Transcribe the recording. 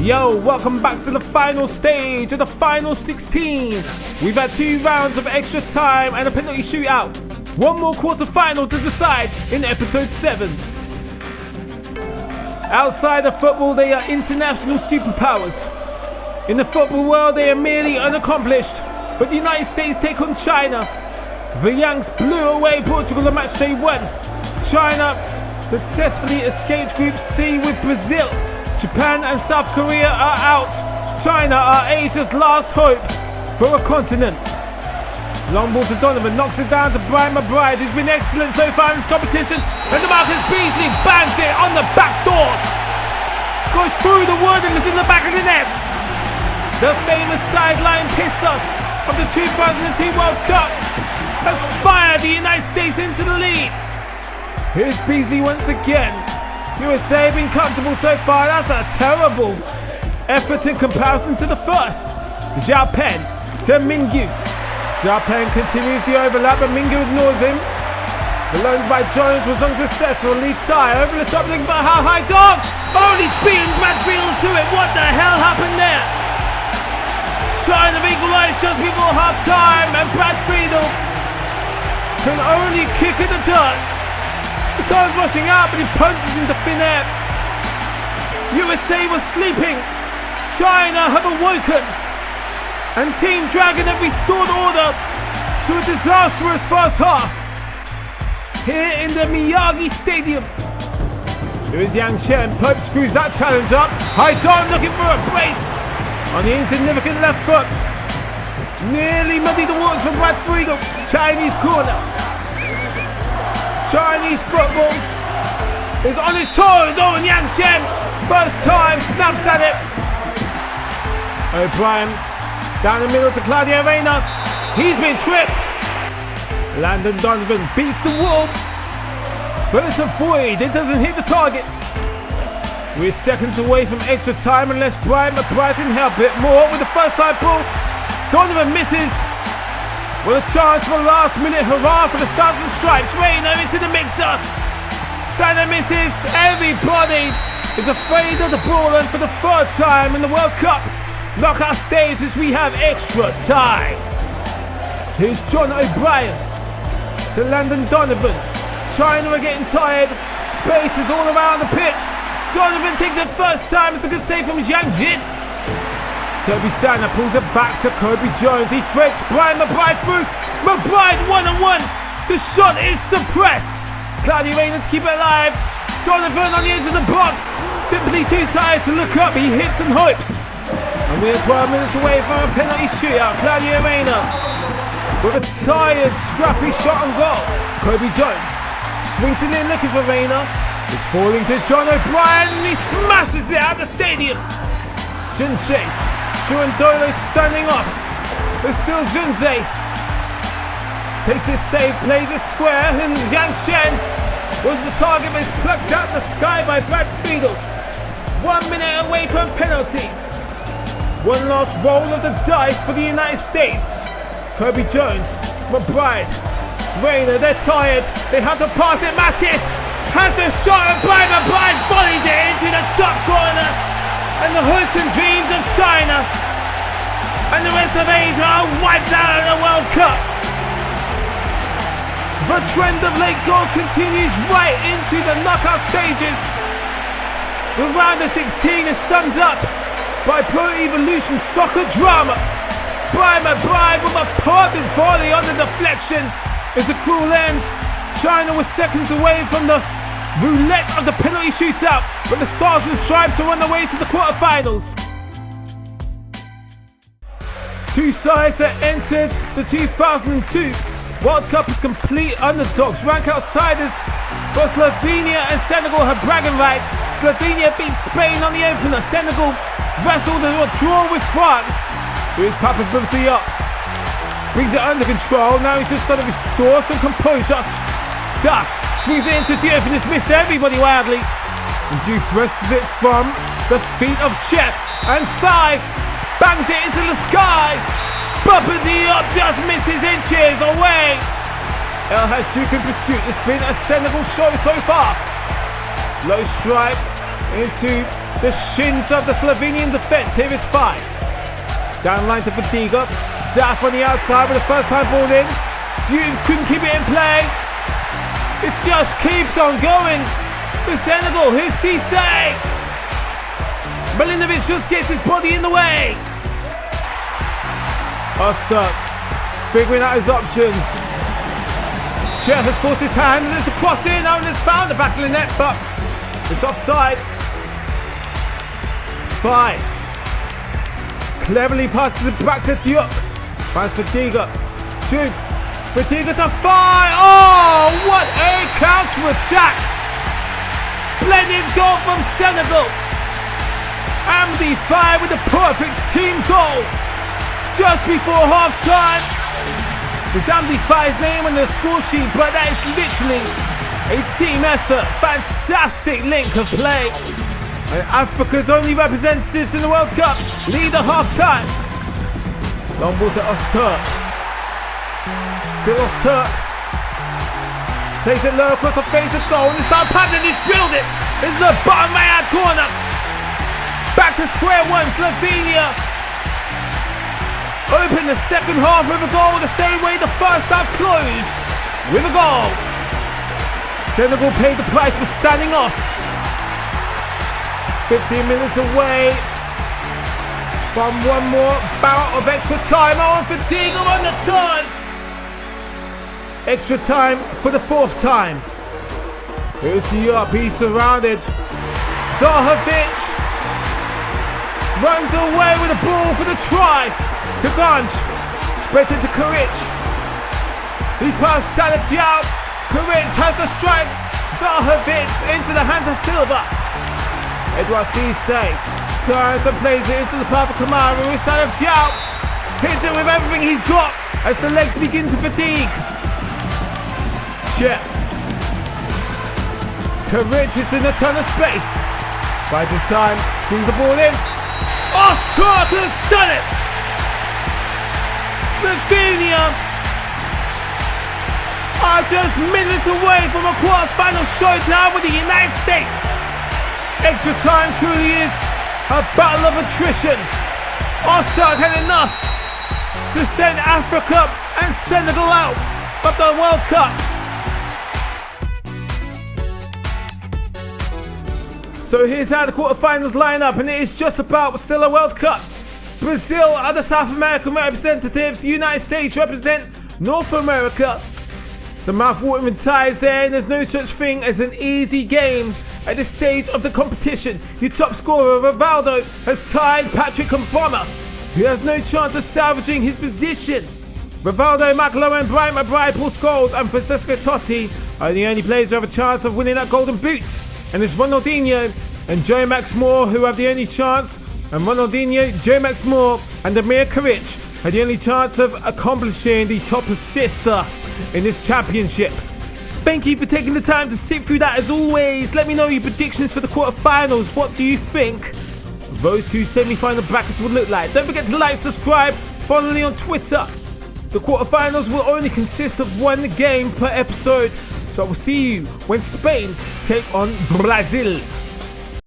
Yo, welcome back to the final stage of the final 16. We've had 2 rounds of extra time and a penalty shootout. One more quarter-final to decide in episode 7. Outside of football, they are international superpowers. In the football world, they are merely unaccomplished. But the United States take on China. The Yanks blew away Portugal on match day 1. China successfully escaped Group C with Brazil. Japan and South Korea are out. China are Asia's last hope for a continent. Long ball to Donovan, knocks it down to Brian McBride, who's been excellent so far in this competition. And DeMarcus Beasley bangs it on the back door. Goes through the wood and is in the back of the net. The famous sideline pisser of the 2002 World Cup has fired the United States into the lead. Here's Beasley once again. USA been comfortable so far. That's a terrible effort in comparison to the first. Zhao Pen to Mingyu. Zhao Pen continues the overlap, but Mingyu ignores him. The loans by Jones was unsuccessful. Lee Tai over the top looking for how high dog. Oh, he's beaten Bradfield to it. What the hell happened there? China equalised just before half time, and Bradfield can only kick in the dirt. The time's rushing out, but he punches into thin air. USA was sleeping. China have awoken. And Team Dragon have restored order to a disastrous first half. Here in the Miyagi Stadium. Here is Yang Chen. Pope screws that challenge up. High time looking for a brace on the insignificant left foot. Nearly muddied the waters for Brad Friedel. Chinese corner. Chinese football is on his toes. Oh, and Yang Chen, first time, snaps at it. O'Brien down the middle to Claudio Reyna. He's been tripped. Landon Donovan beats the wall, but it's a void. It doesn't hit the target. We're seconds away from extra time unless Brian McBride can help it. More with the first time ball. Donovan misses. What a chance for a last minute hurrah for the Stars and Stripes. Reyna into the mixer. Sana misses. Everybody is afraid of the ball, and for the 3rd time in the World Cup knockout stages we have extra time. Here's John O'Brien to Landon Donovan. China are getting tired. Space is all around the pitch. Donovan takes it first time. It's a good save from Jiang Jin. Toby Sana pulls it back to Kobe Jones. He threads Brian McBride through. McBride 1-on-1. The shot is suppressed. Claudio Reyna to keep it alive. Donovan on the edge of the box. Simply too tired to look up. He hits and hopes. And we're 12 minutes away from a penalty shootout. Claudio Reyna with a tired, scrappy shot on goal. Kobe Jones swings it in looking for Reyna. It's falling to John O'Brien and he smashes it out of the stadium. Jinsei. Shuandolo standing off. There's still Junze. Takes his save, plays it square, and Yang Chen was the target, but is plucked out the sky by Brad Friedel. 1 minute away from penalties. One last roll of the dice for the United States. Kobe Jones, McBride, Reyna, they're tired. They have to pass it. Mattis has the shot, and Brian McBride volleys it into the top corner. And the hopes and dreams of China and the rest of Asia are wiped out of the World Cup. The trend of late goals continues right into the knockout stages. The round of 16 is summed up by Pro Evolution Soccer Drama. Brian McBride with a perfect volley on the deflection. It's a cruel end. China was seconds away from the roulette of the penalty shootout, but the Stars and Stripes are on the way to the quarterfinals. 2 sides that entered the 2002 World Cup is complete underdogs, rank outsiders. Both Slovenia and Senegal have bragging rights. Slovenia beat Spain on the opener. Senegal wrestled a draw with France. Here's Papability up. Brings it under control. Now he's just got to restore some composure. Duff swings it into Diouf and just missed everybody wildly. And Diouf wrestles it from the feet of Chet. And Thigh bangs it into the sky. Papability just misses inches away. El has Diouf in pursuit. It's been a Senegal show so far. Low strike into the shins of the Slovenian defense. Here is Thigh. Down line to Fadiga. Daff on the outside with the first time ball in. Diouf couldn't keep it in play. It just keeps on going. For Senegal, here's Cisse. Milinovic just gets his body in the way. Oster figuring out his options. Chet has forced his hand, and it's a cross in. Owen has found the back of the net, but it's offside. Thigh cleverly passes it back to Diop. Finds Fadiga. Diouf. Fadiga to Thigh. Oh, what a counter-attack! Splendid goal from Senegal. Amdi Thigh with the perfect team goal just before half-time. It's Amdi Thigh's name on the score sheet, but that is literally a team effort. Fantastic link of play. And Africa's only representatives in the World Cup lead at half-time. Long ball to Öztürk. Still Öztürk. Plays it low across the face of goal, and it's now Padden, he's drilled it. It's the bottom right-hand corner. Back to square one, Slovenia. Open the second half with a goal the same way the first half closed. With a goal. Senegal paid the price for standing off. 15 minutes away from one more bout of extra time. Owen Fadiga on the turn. Extra time for the fourth time. Here's Diop, he's surrounded. Zahovic runs away with the ball for the try. To Ganj, spread it to Kuric. He's past Salif Diao. Kuric has the strike. Zahovic into the hands of Silva. Edouard Cisse turns and plays it into the path of Kamara with Salif Diao. Hits it with everything he's got as the legs begin to fatigue. Chet. Kuric is in a ton of space. By the time, swings the ball in. Öztürk has done it! Slovenia are just minutes away from a quarter-final showdown with the United States. Extra time truly is a battle of attrition. Öztürk had enough to send Africa and Senegal out of the World Cup. So here's how the quarterfinals line up, and it is just about still a World Cup. Brazil are the South American representatives. The United States represent North America. Some mouth-watering ties there, and there's no such thing as an easy game at this stage of the competition. Your top scorer, Rivaldo, has tied Patrick Mboma, who has no chance of salvaging his position. Rivaldo, Macalo, Brian McBride, Paul Scholes, and Francesco Totti are the only players who have a chance of winning that golden boot. And it's Ronaldinho and Joe Max Moore who have the only chance. And Ronaldinho, Joe Max Moore, and Amir Kuric had the only chance of accomplishing the top assister in this championship. Thank you for taking the time to sit through that as always. Let me know your predictions for the quarterfinals. What do you think those two semi-final brackets would look like? Don't forget to like, subscribe, follow me on Twitter. The quarterfinals will only consist of one game per episode. So I will see you when Spain take on Brazil.